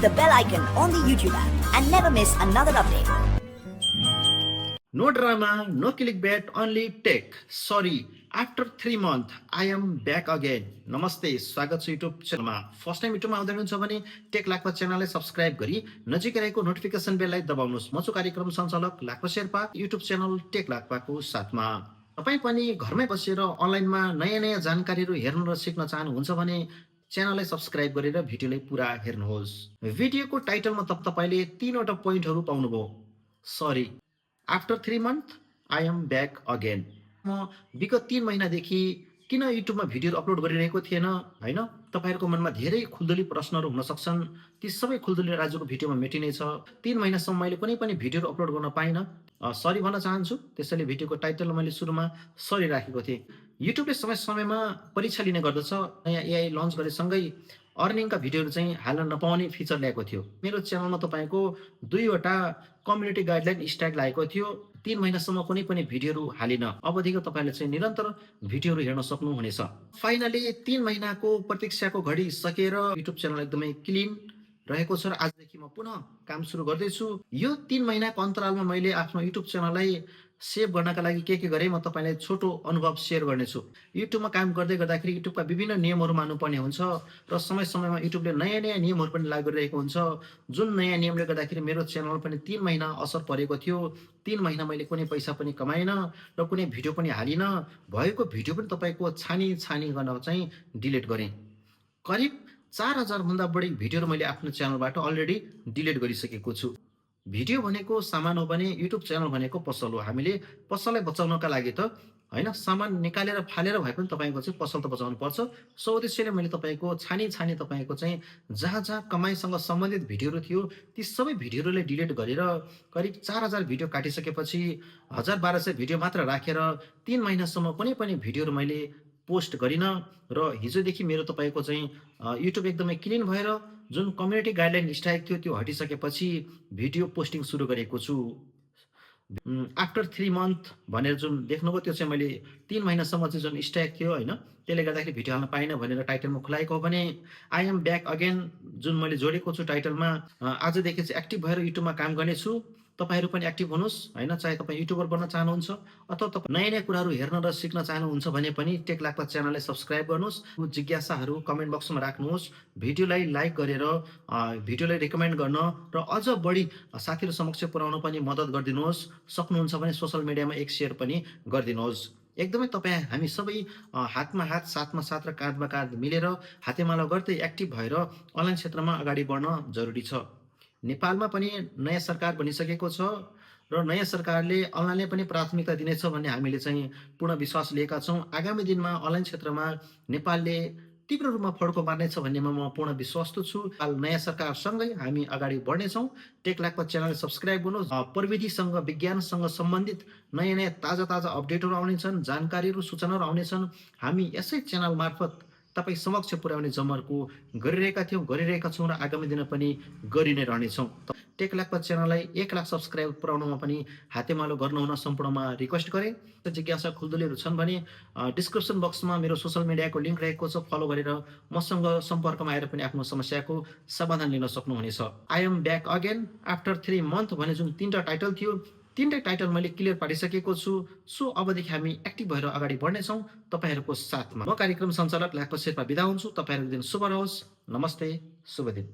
the bell icon on the YouTube app and never miss another update. No drama, no clickbait, only tech. Sorry, after 3 months, I am back again. नमस्ते, स्वागत छ YouTube च्यानलमा। First time युट्युबमा आउँदै हुनुहुन्छ भने take Lakhpa च्यानललाई subscribe गरी नजिकै रहेको नोटिफिकेसन बेललाई दबाउनुहोस्। म छु कार्यक्रम सञ्चालक Lakhpa Sherpa, YouTube channel take लाखपाको साथमा। तपाईँ पनि घरमै बसेर अनलाइनमा नयाँ नयाँ जानकारीहरू हेर्न र सिक्न चाहनुहुन्छ भने च्यानललाई सब्स्क्राइब गरेर भिडियोलाई पुरा हेर्नुहोस्। भिडियोको टाइटलमा तपाईँले 3वटा पोइन्टहरू पाउनुभयो। Sorry, after 3 months I am back again. म विगत 3 महिनादेखि किन युट्युबमा भिडियोहरू अपलोड गरिरहेको थिएन होइन? तपाईँहरूको मनमा धेरै खुल्दुली प्रश्नहरू हुन सक्छन्। ती सबै खुल्दुली आजको भिडियोमा मेटिनेछ। 3 महिनासम्म मैले कुनै पनि भिडियोहरू अपलोड गर्न पाइनँ। सरी भन्न चाहन्छु। त्यसैले भिडियोको टाइटल मैले सुरुमा सरी राखेको थिएँ। युट्युबले समय समयमा परीक्षा लिने गर्दछ। नयाँ एआई लन्च गरेसँगै अर्निङका भिडियोहरू चाहिँ हाल्न नपाउने फिचर ल्याएको थियो। मेरो च्यानलमा तपाईँको 2वटा कम्युनिटी गाइडलाइन स्ट्राइक लागेको थियो। 3 महिनासम्म कुनै पनि भिडियोहरू हालिन। अबदेखि तपाईँले चाहिँ निरन्तर भिडियोहरू हेर्न सक्नुहुनेछ। फाइनली 3 महिनाको प्रतीक्षाको घडी सकेर युट्युब च्यानल एकदमै क्लिन रहेको छ र आजदेखि म पुनः काम सुरु गर्दैछु। यो 3 महिनाको अन्तरालमा मैले आफ्नो युट्युब च्यानललाई सेभ गर्नका लागि के गरेँ म तपाईँलाई छोटो अनुभव सेयर गर्नेछु। युट्युबमा काम गर्दै गर्दाखेरि युट्युबका विभिन्न नियमहरू मान्नुपर्ने हुन्छ र समय समयमा युट्युबले नयाँ नयाँ नियमहरू पनि लागू गरिरहेको हुन्छ। जुन नयाँ नियमले गर्दाखेरि मेरो च्यानल पनि 3 महिना असर परेको थियो। 3 महिना मैले कुनै पैसा पनि कमाइनँ र कुनै भिडियो पनि हालिनँ। भएको भिडियो पनि तपाईँको छानी गर्न चाहिँ डिलिट गरेँ। करिब 4000 भन्दा बढी भिडियोहरू मैले आफ्नो च्यानलबाट अलरेडी डिलिट गरिसकेको छु। भिडियो भनेको सामान हो भने युट्युब च्यानल भनेको पसल हो। हामीले पसललाई बचाउनका लागि त होइन, सामान निकालेर फालेर भए पनि तपाईँको चाहिँ पसल त बचाउनु पर्छ। सो उद्देश्यले मैले तपाईँको छानी तपाईँको चाहिँ जहाँ जहाँ कमाइसँग सम्बन्धित भिडियोहरू थियो ती सबै भिडियोहरूलाई डिलिट गरेर करिब 4000 भिडियो काटिसकेपछि 1200 भिडियो मात्र राखेर 3 महिनासम्म कुनै पनि भिडियोहरू मैले पोस्ट गरिनँ र हिजोदेखि मेरो तपाईँको चाहिँ युट्युब एकदमै क्लिन भएर जुन कम्युनिटी गाइडलाइन स्ट्राइक थियो त्यो हटिसकेपछि भिडियो पोस्टिङ सुरु गरेको छु। आफ्टर 3 months भनेर जुन देख्नुभयो त्यो चाहिँ मैले 3 महिनासम्म चाहिँ जुन स्ट्राइक थियो होइन, त्यसले गर्दाखेरि भिडियो हाल्न पाइनँ भनेर टाइटलमा खुलाएको हो भने आई एम ब्याक अगेन जुन मैले जोडेको छु टाइटलमा, आजदेखि चाहिँ एक्टिभ भएर युट्युबमा काम गर्नेछु। तपाईँहरू पनि एक्टिभ हुनुहोस् होइन। चाहे तपाईँ युट्युबर बन्न चाहनुहुन्छ अथवा तपाईँ नयाँ नयाँ कुराहरू हेर्न र सिक्न चाहनुहुन्छ भने पनि टेक लाखपा च्यानललाई सब्स्क्राइब गर्नुहोस्। जिज्ञासाहरू कमेन्ट बक्समा राख्नुहोस्। भिडियोलाई लाइक गरेर भिडियोलाई रेकमेन्ड गर्न र अझ बढी साथीहरू समक्ष पुर्याउन पनि मद्दत गरिदिनुहोस्। सक्नुहुन्छ भने सोसल मिडियामा एक सेयर पनि गरिदिनुहोस्। एकदमै तपाईँ हामी सबै हातमा हात साथमा साथ र काँधमा काँध मिलेर हातेमालो गर्दै एक्टिभ भएर अनलाइन क्षेत्रमा अगाडि बढ्न जरुरी छ। नेपालमा पनि नयाँ सरकार बनिसकेको छ र नयाँ सरकारले अनलाइनलाई पनि प्राथमिकता दिनेछ भन्ने हामीले चाहिँ पूर्ण विश्वास लिएका छौँ। आगामी दिनमा अनलाइन क्षेत्रमा नेपालले तीव्र रूपमा फड्को मार्नेछ भन्नेमा म पूर्ण विश्वस्त छु। नयाँ सरकारसँगै हामी अगाडि बढ्नेछौँ। टेक लाखपा च्यानल सब्स्क्राइब गर्नुहोस्। प्रविधिसँग विज्ञानसँग सम्बन्धित नयाँ नयाँ ताजा अपडेटहरू आउनेछन्, जानकारीहरू सूचनाहरू आउनेछन्। हामी यसै च्यानल मार्फत तपाईँ समक्ष पुर्याउने जमर्को गरिरहेका छौँ र आगामी दिन पनि गरि नै रहनेछौँ। टेक लाखपा च्यानललाई 1 लाख सब्स्क्राइब पुर्याउनमा पनि हातेमालो गर्नुहुन सम्पूर्णमा रिक्वेस्ट गरेँ। जिज्ञासा खुल्दुलीहरू छन् भने डिस्क्रिप्सन बक्समा मेरो सोसल मिडियाको लिङ्क रहेको छ, फलो गरेर मसँग सम्पर्कमा आएर पनि आफ्नो समस्याको समाधान लिन सक्नुहुनेछ। I am back again after 3 months भने जुन 3वटा टाइटल थियो, 3वटै टाइटल मैले क्लियर पारिसकेको छु। सो अबदेखि हामी एक्टिभ भएर अगाडि बढ्नेछौँ तपाईँहरूको साथमा। म कार्यक्रम सञ्चालक लाखपा शेर्पा बिदा हुन्छु। तपाईँहरूको दिन शुभ रहोस्। नमस्ते, शुभ दिन।